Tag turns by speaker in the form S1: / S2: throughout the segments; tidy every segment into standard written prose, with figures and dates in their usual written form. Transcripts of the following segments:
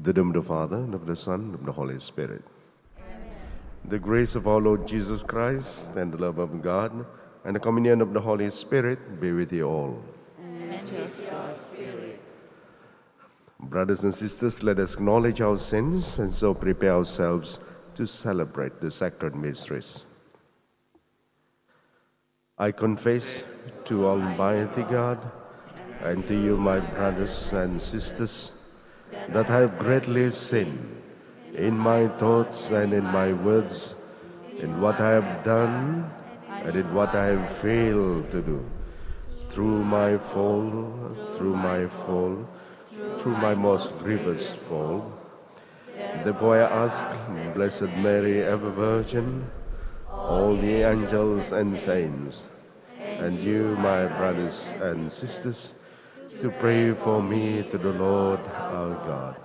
S1: the name of the Father, and of the Son, and of the Holy Spirit. The grace of our Lord Jesus Christ, and the love of God, and the communion of the Holy Spirit be with you all.
S2: And with your spirit.
S1: Brothers and sisters, let us acknowledge our sins and so prepare ourselves to celebrate the sacred mysteries. I confess to Almighty God and to you, my brothers and sisters, that I have greatly sinned in my thoughts and in my words, in what I have done and in what I have failed to do, through my fault, through my most grievous fault. Therefore I ask, Blessed Mary, ever Virgin, all the angels and saints, and you, my brothers and sisters, to pray for me to the Lord our God.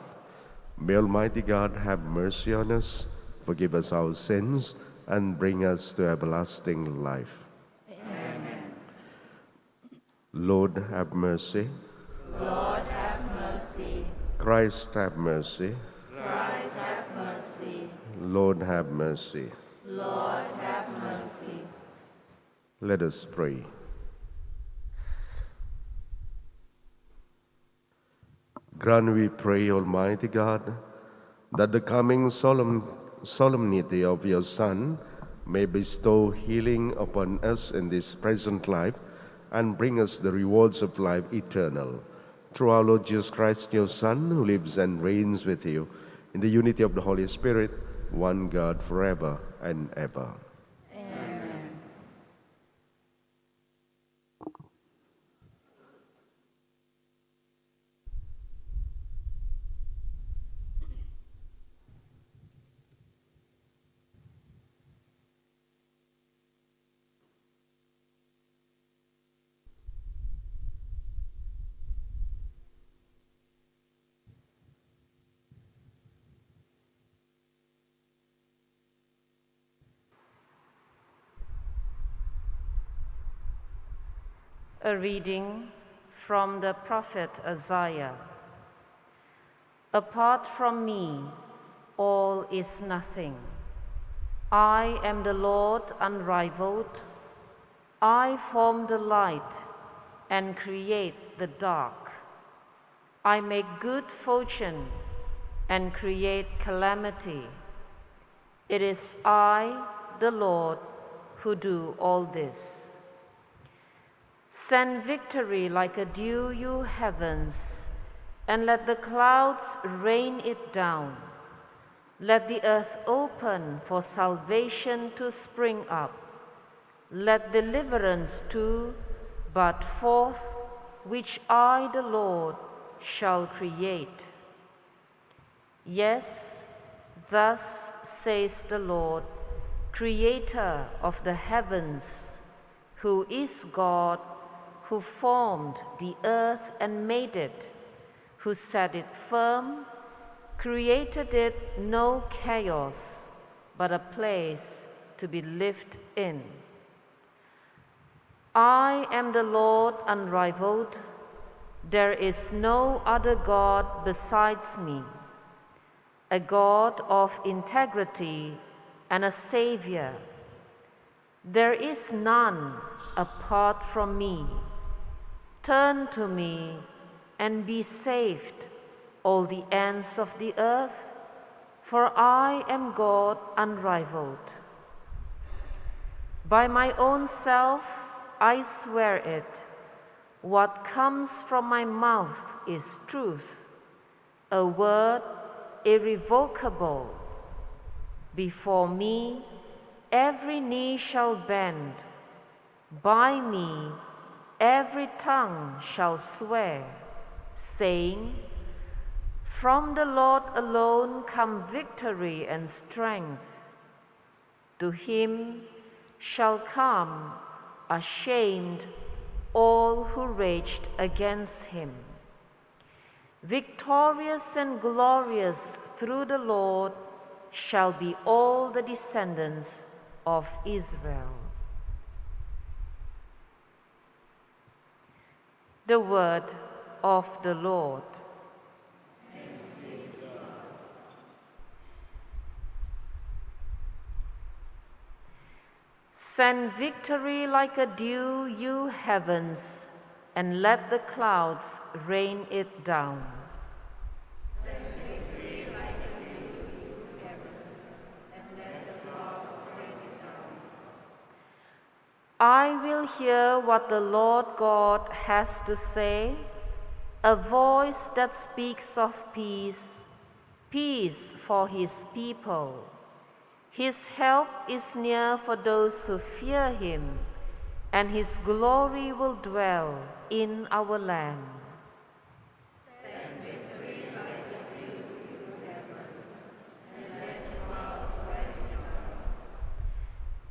S1: May Almighty God have mercy on us, forgive us our sins, and bring us to everlasting life.
S2: Amen.
S1: Lord, have mercy.
S2: Lord, have mercy.
S1: Christ, have mercy.
S2: Christ, have mercy.
S1: Lord, have mercy.
S2: Lord, have mercy.
S1: Let us pray. Grant, we pray, Almighty God, that the coming solemnity of your Son may bestow healing upon us in this present life and bring us the rewards of life eternal. Through our Lord Jesus Christ, your Son, who lives and reigns with you in the unity of the Holy Spirit, one God, forever and ever.
S2: Amen. A reading from the prophet Isaiah. Apart from me, all is nothing. I am the Lord unrivaled. I form the light and create the dark. I make good fortune and create calamity. It is I, the Lord, who do all this. Send victory like a dew, you heavens, and let the clouds rain it down. Let the earth open for salvation to spring up. Let deliverance too bud forth, which I, the Lord, shall create. Yes, thus says the Lord, Creator of the heavens, who is God, who formed the earth and made it, who set it firm, created it no chaos, but a place to be lived in. I am the Lord unrivaled. There is no other God besides me, a God of integrity and a Savior. There is none apart from me. Turn to me and be saved, all the ends of the earth, for I am God unrivaled. By my own self I swear it, what comes from my mouth is truth, a word irrevocable. Before me every knee shall bend, by me every tongue shall swear, saying, From the Lord alone come victory and strength. To him shall come ashamed all who raged against him. Victorious and glorious through the Lord shall be all the descendants of Israel. The word of the Lord. Send victory like a dew, you heavens, and let the clouds rain it down. I will hear what the Lord God has to say, a voice that speaks of peace, peace for his people. His help is near for those who fear him, and his glory will dwell in our land.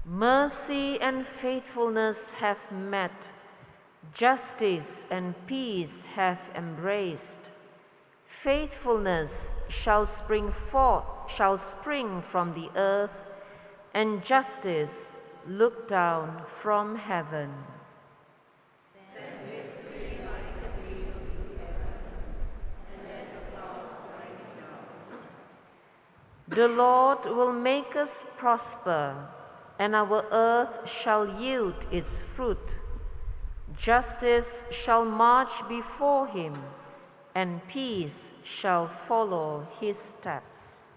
S2: Mercy and faithfulness have met, justice and peace have embraced. Faithfulness shall spring from the earth, and justice look down from heaven. The Lord will make us prosper, and our earth shall yield its fruit. Justice shall march before him, and peace shall follow his steps.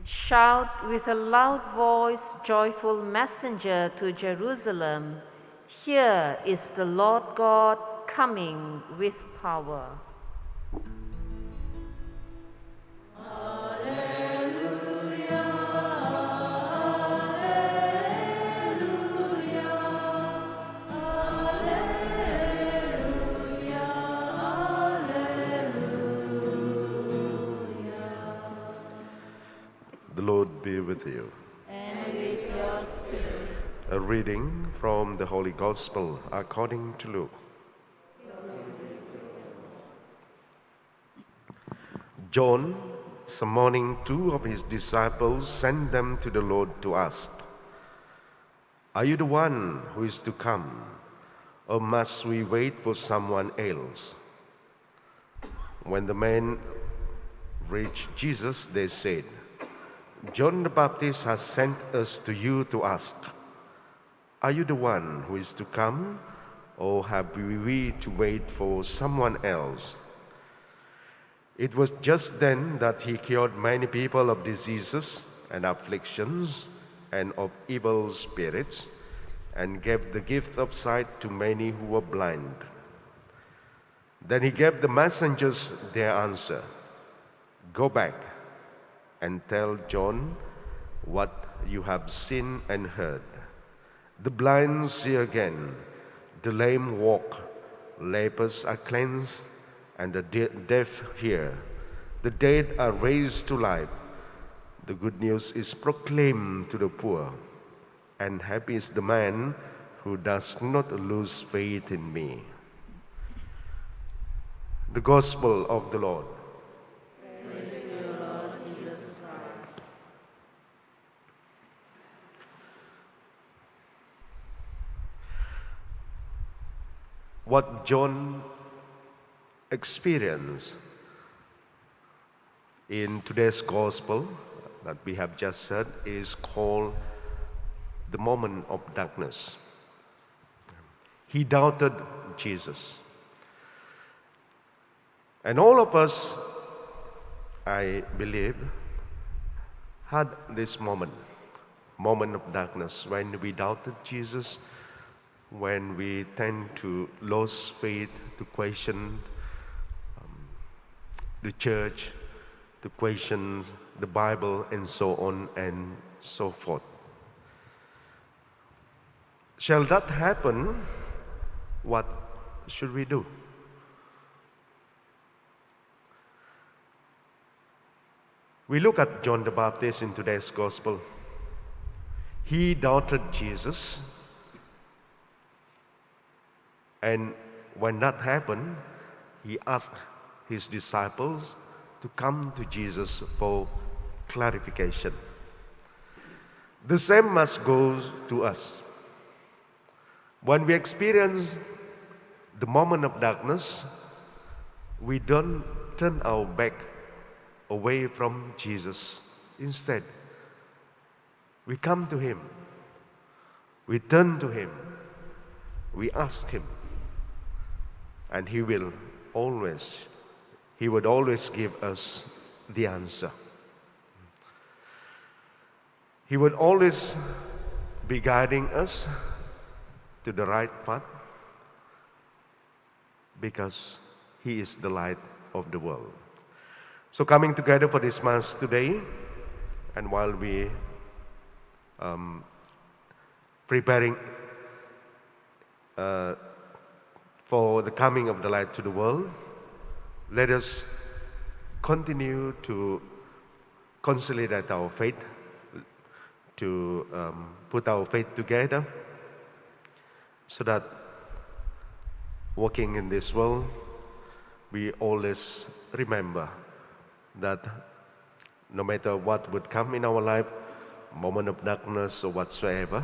S2: Shout with a loud voice, joyful messenger to Jerusalem, here is the Lord God coming with power.
S1: The Lord be with you.
S2: And with your spirit.
S1: A reading from the Holy Gospel according to Luke. John, summoning two of his disciples, sent them to the Lord to ask, "Are you the one who is to come, or must we wait for someone else?" When the men reached Jesus, they said, "John the Baptist has sent us to you to ask, 'Are you the one who is to come, or have we to wait for someone else?'" It was just then that he cured many people of diseases and afflictions and of evil spirits, and gave the gift of sight to many who were blind. Then he gave the messengers their answer, "Go back and tell John what you have seen and heard. The blind see again, the lame walk, lepers are cleansed, and the deaf hear. The dead are raised to life. The good news is proclaimed to the poor, and happy is the man who does not lose faith in me." The Gospel of the Lord. What John experienced in today's gospel that we have just heard is called the moment of darkness. He doubted Jesus. And all of us, I believe, had this moment of darkness when we doubted Jesus, when we tend to lose faith, to question the church, to question the Bible, and so on and so forth. Shall that happen? What should we do? We look at John the Baptist in today's gospel. He doubted Jesus, and When that happened, he asked his disciples to come to Jesus for clarification. The same must go to us. When we experience the moment of darkness, we don't turn our back away from Jesus. Instead, we come to Him. We turn to Him. We ask Him. And He would always give us the answer. He would always be guiding us to the right path because He is the light of the world. So coming together for this Mass today, and while we preparing for the coming of the light to the world, let us continue to consolidate our faith, to put our faith together, so that walking in this world, we always remember that no matter what would come in our life, moment of darkness or whatsoever,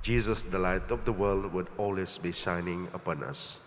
S1: Jesus, the light of the world, would always be shining upon us.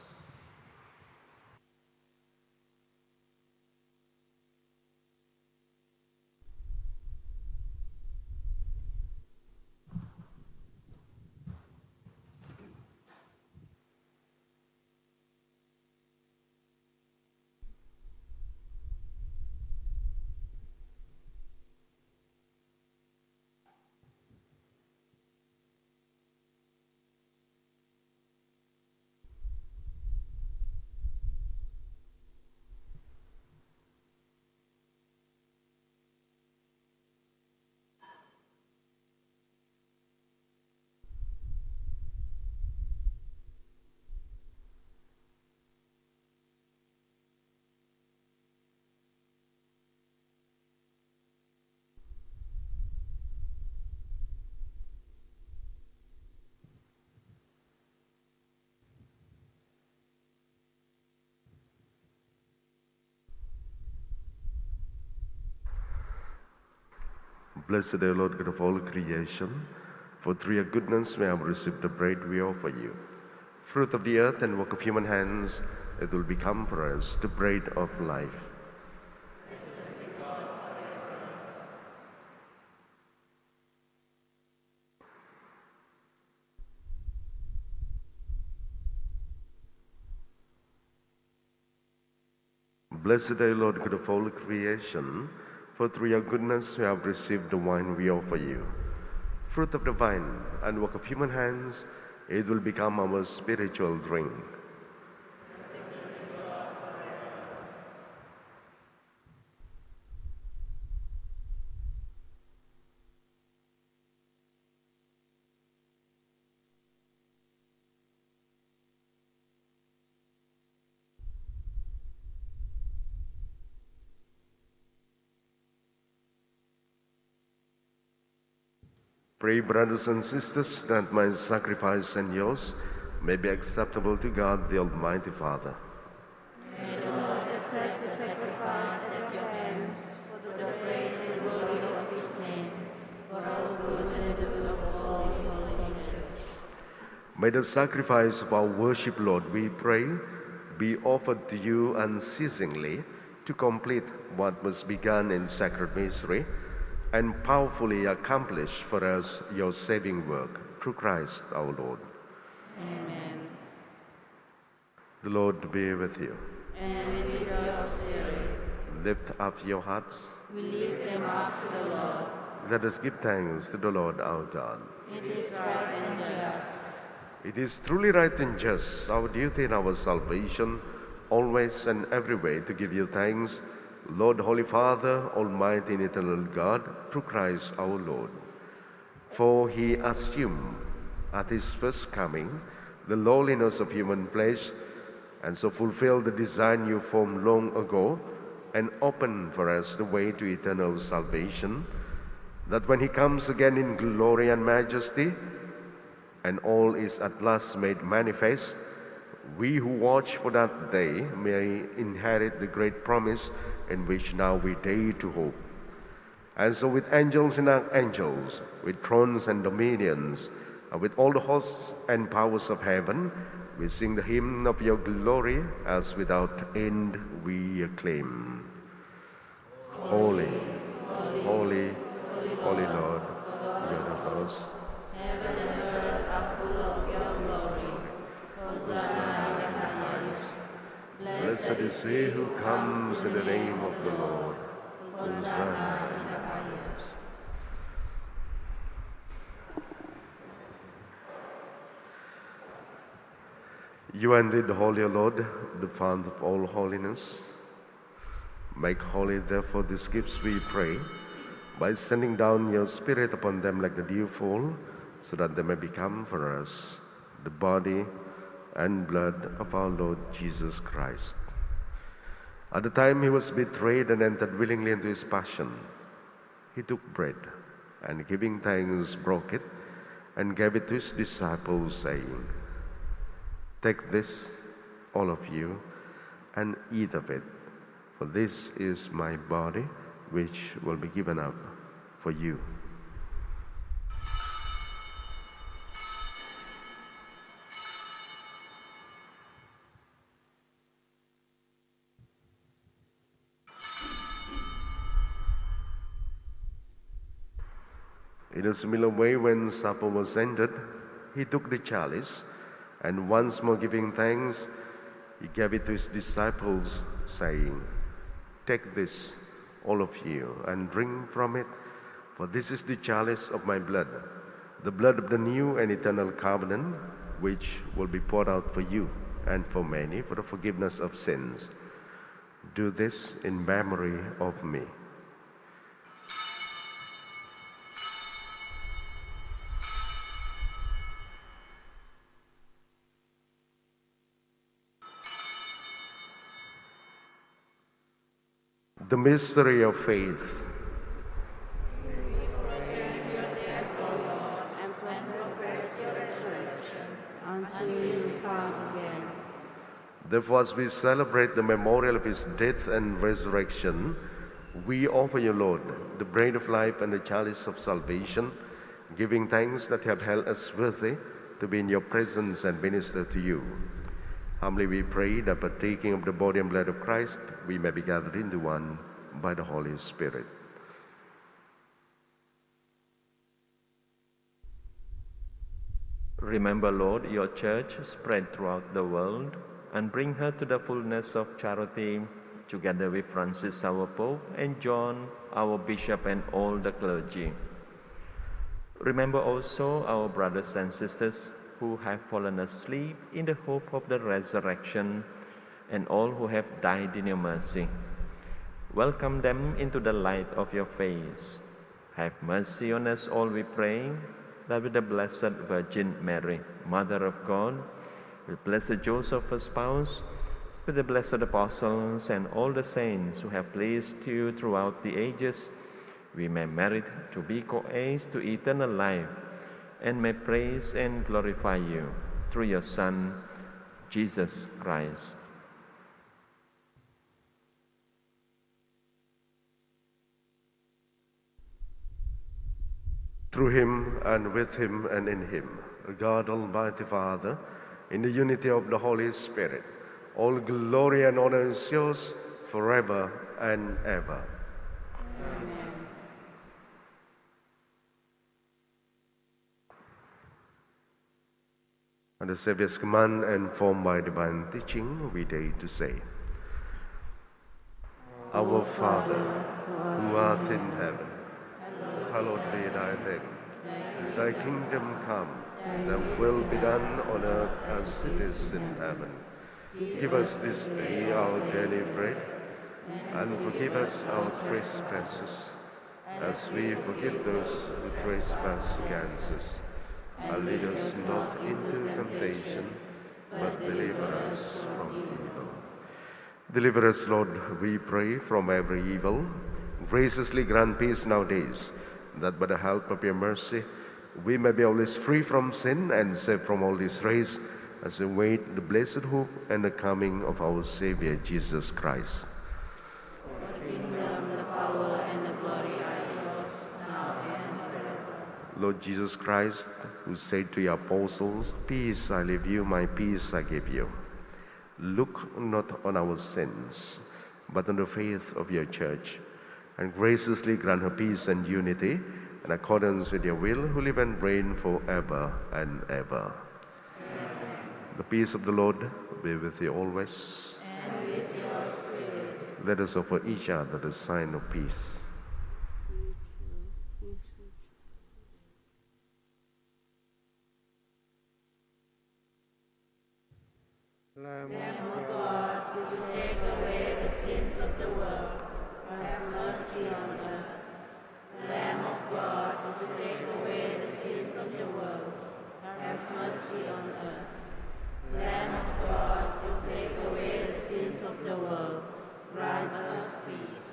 S1: Blessed are you, Lord God of all creation, for through your goodness we have received the bread we offer you. Fruit of the earth and work of human hands, it will become for us the bread of life. Blessed are you, Lord God of all creation, for through your goodness we have received the wine we offer you. Fruit of the vine and work of human hands, it will become our spiritual drink. Pray, brothers and sisters, that my sacrifice and yours may be acceptable to God, the Almighty Father.
S3: May the Lord accept the sacrifice at your hands for the praise and glory of His name, for our good and the good of all His holy church.
S1: May the sacrifice of our worship, Lord, we pray, be offered to you unceasingly to complete what was begun in sacred mystery and powerfully accomplish for us your saving work, through Christ our Lord.
S3: Amen.
S1: The Lord be with you.
S3: And with your spirit.
S1: Lift up your hearts.
S3: We lift them up to the Lord.
S1: Let us give thanks to the Lord our God.
S3: It is right and just.
S1: It is truly right and just, our duty and our salvation, always and every way to give you thanks, Lord, Holy Father, Almighty and eternal God, through Christ our Lord. For He assumed at His first coming the lowliness of human flesh, and so fulfilled the design you formed long ago, and opened for us the way to eternal salvation, that when He comes again in glory and majesty, and all is at last made manifest, we who watch for that day may inherit the great promise in which now we dare to hope. And so with angels and archangels, with thrones and dominions, and with all the hosts and powers of heaven, we sing the hymn of your glory as without end we acclaim. Holy, holy, holy Lord, God of hosts.
S3: Heaven and earth are full of your glory. Hosanna in the highest.
S1: Blessed is he who comes in the name of the Lord. Hosanna in the highest. You are indeed holy, O Lord, the fount of all holiness. Make holy, therefore, these gifts, we pray, by sending down your Spirit upon them like the dewfall, so that they may become for us the body and blood of our Lord Jesus Christ. At the time he was betrayed and entered willingly into his passion, he took bread, and giving thanks, broke it, and gave it to his disciples, saying, "Take this, all of you, and eat of it, for this is my body, which will be given up for you." In a similar way, when supper was ended, he took the chalice, and once more giving thanks, he gave it to his disciples, saying, "Take this, all of you, and drink from it, for this is the chalice of my blood, the blood of the new and eternal covenant, which will be poured out for you and for many for the forgiveness of sins. Do this in memory of me." The mystery of faith.
S3: And profess your resurrection until you come again.
S1: Therefore, as we celebrate the memorial of his death and resurrection, we offer you, Lord, the bread of life and the chalice of salvation, giving thanks that you have held us worthy to be in your presence and minister to you. Humbly we pray that partaking of the body and blood of Christ, we may be gathered into one by the Holy Spirit.
S4: Remember, Lord, your church spread throughout the world, and bring her to the fullness of charity, together with Francis our Pope and John our Bishop and all the clergy. Remember also our brothers and sisters who have fallen asleep in the hope of the resurrection, and all who have died in your mercy. Welcome them into the light of your face. Have mercy on us all, we pray, that with the Blessed Virgin Mary, Mother of God, with Blessed Joseph, her spouse, with the blessed apostles and all the saints who have pleased you throughout the ages, we may merit to be co-heirs to eternal life, and may praise and glorify you through your Son, Jesus Christ.
S1: Through him, and with him, and in him, God Almighty Father, in the unity of the Holy Spirit, all glory and honor is yours forever and ever.
S3: Amen.
S1: On the Savior's command and formed by divine teaching, we dare to say, Our Father, who art in heaven, hallowed be thy name. Thy kingdom come, thy will be done on earth as it is in heaven. Give us this day our daily bread, and forgive us our trespasses, as we forgive those who trespass against us. And lead us not into temptation, but deliver us from evil. Deliver us, Lord, we pray, from every evil. Graciously grant peace nowadays, that by the help of your mercy, we may be always free from sin and saved from all disgrace, as we wait the blessed hope and the coming of our Savior Jesus Christ. Lord Jesus Christ, who said to your apostles, "Peace I leave you, my peace I give you," look not on our sins, but on the faith of your church, and graciously grant her peace and unity in accordance with your will, who live and reign forever and ever. Amen. The peace of the Lord be with you always. And with your spirit. Let us offer each other the sign of peace.
S3: Lamb of God, who take away the sins of the world, have mercy on us. Lamb of God, who take away the sins of the world, have mercy on us. Lamb of God, who take away the sins of the world, grant us peace.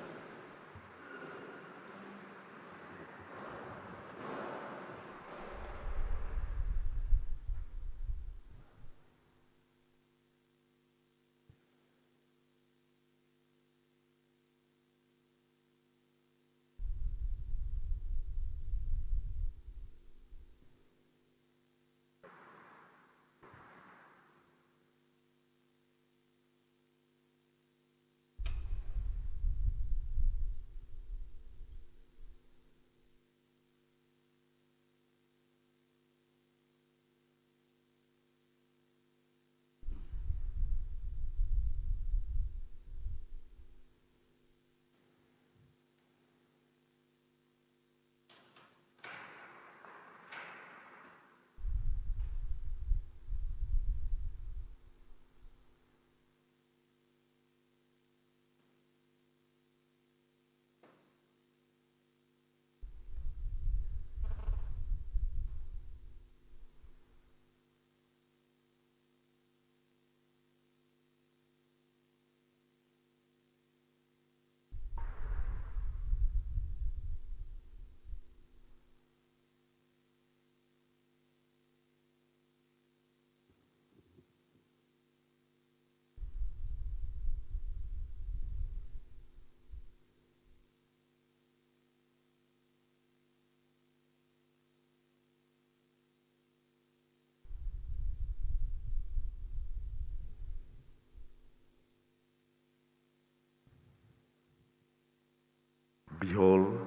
S1: Behold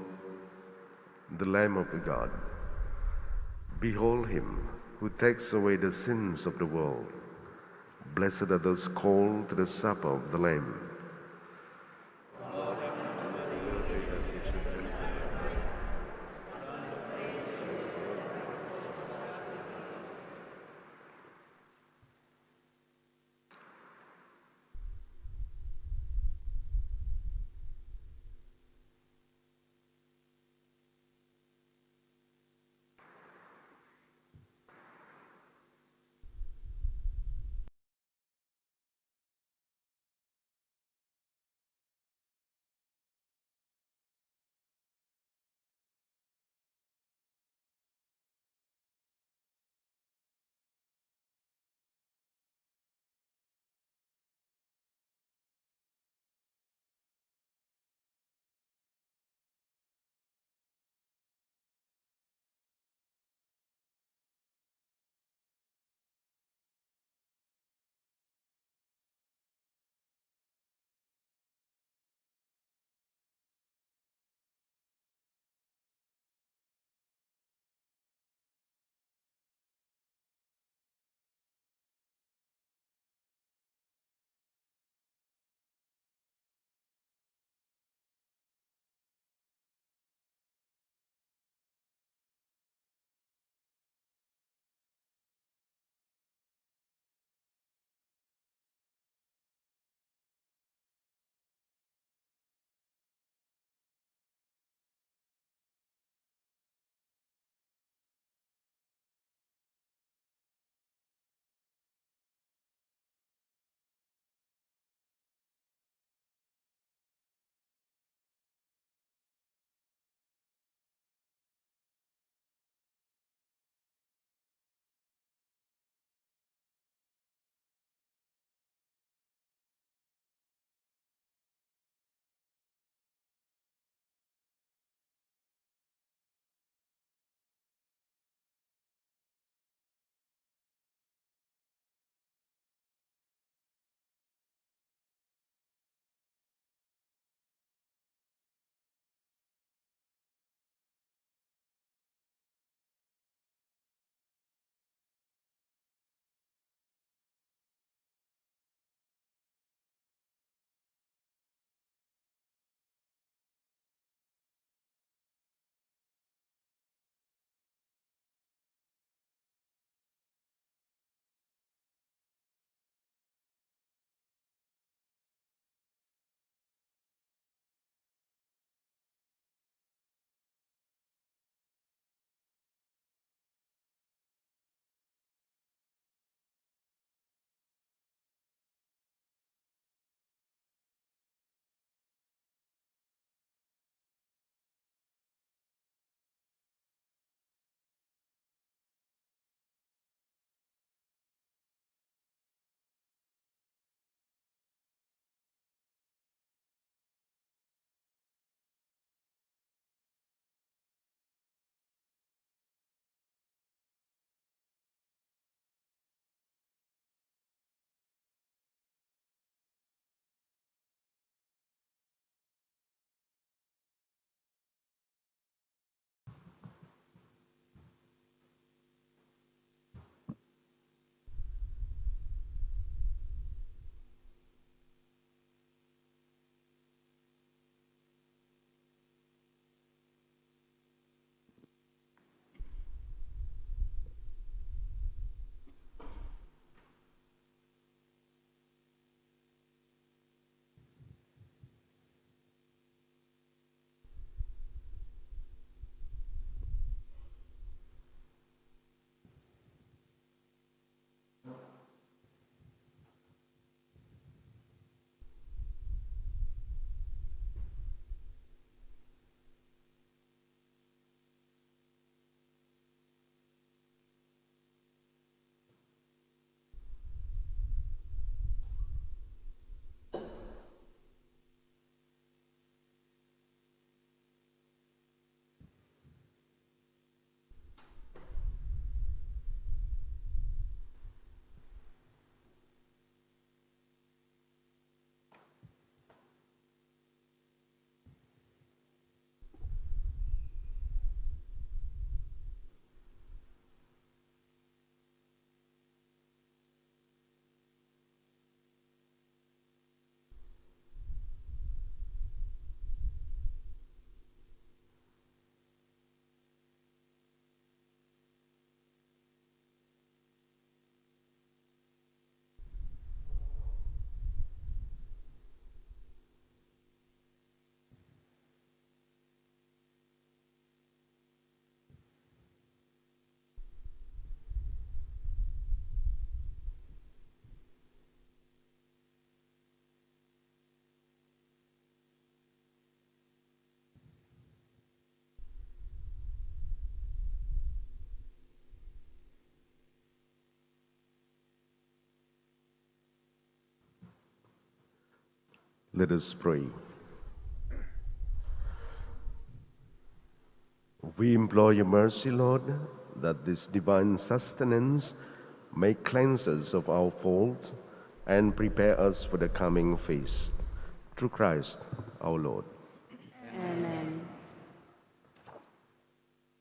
S1: the Lamb of God. Behold him who takes away the sins of the world. Blessed are those called to the supper of the Lamb. Let us pray. We implore your mercy, Lord, that this divine sustenance may cleanse us of our faults and prepare us for the coming feast. Through Christ our Lord.
S3: Amen.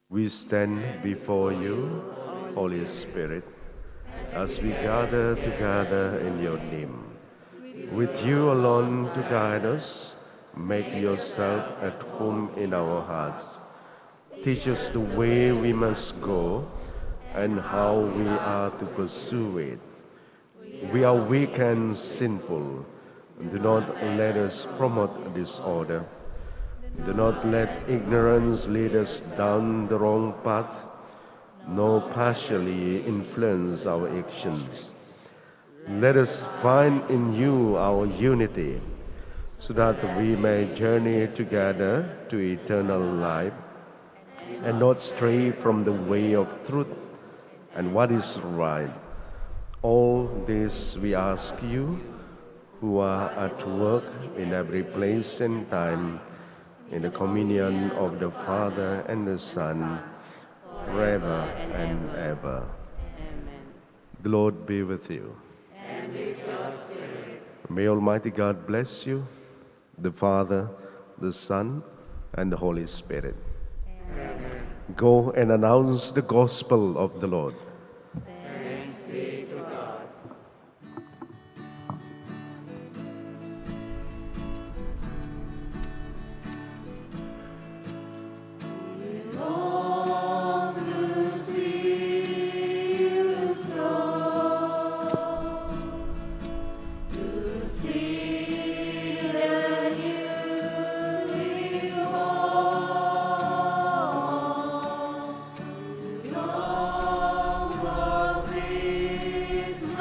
S1: We stand before you, Holy Spirit, as we gather together in your name. With you alone to guide us, make yourself at home in our hearts. Teach us the way we must go and how we are to pursue it. We are weak and sinful. Do not let us promote disorder. Do not let ignorance lead us down the wrong path, nor partially influence our actions. Let us find in you our unity, so that we may journey together to eternal life and not stray from the way of truth and what is right. All this we ask you, who are at work in every place and time, in the communion of the Father and the Son, forever and ever.
S3: Amen.
S1: The Lord be with you.
S3: And with your spirit.
S1: May Almighty God bless you, the Father, the Son, and the Holy Spirit.
S3: Amen.
S1: Go and announce the gospel of the Lord.
S3: Thanks be to God. We long to see you so, to see the newly born, long for Christmas.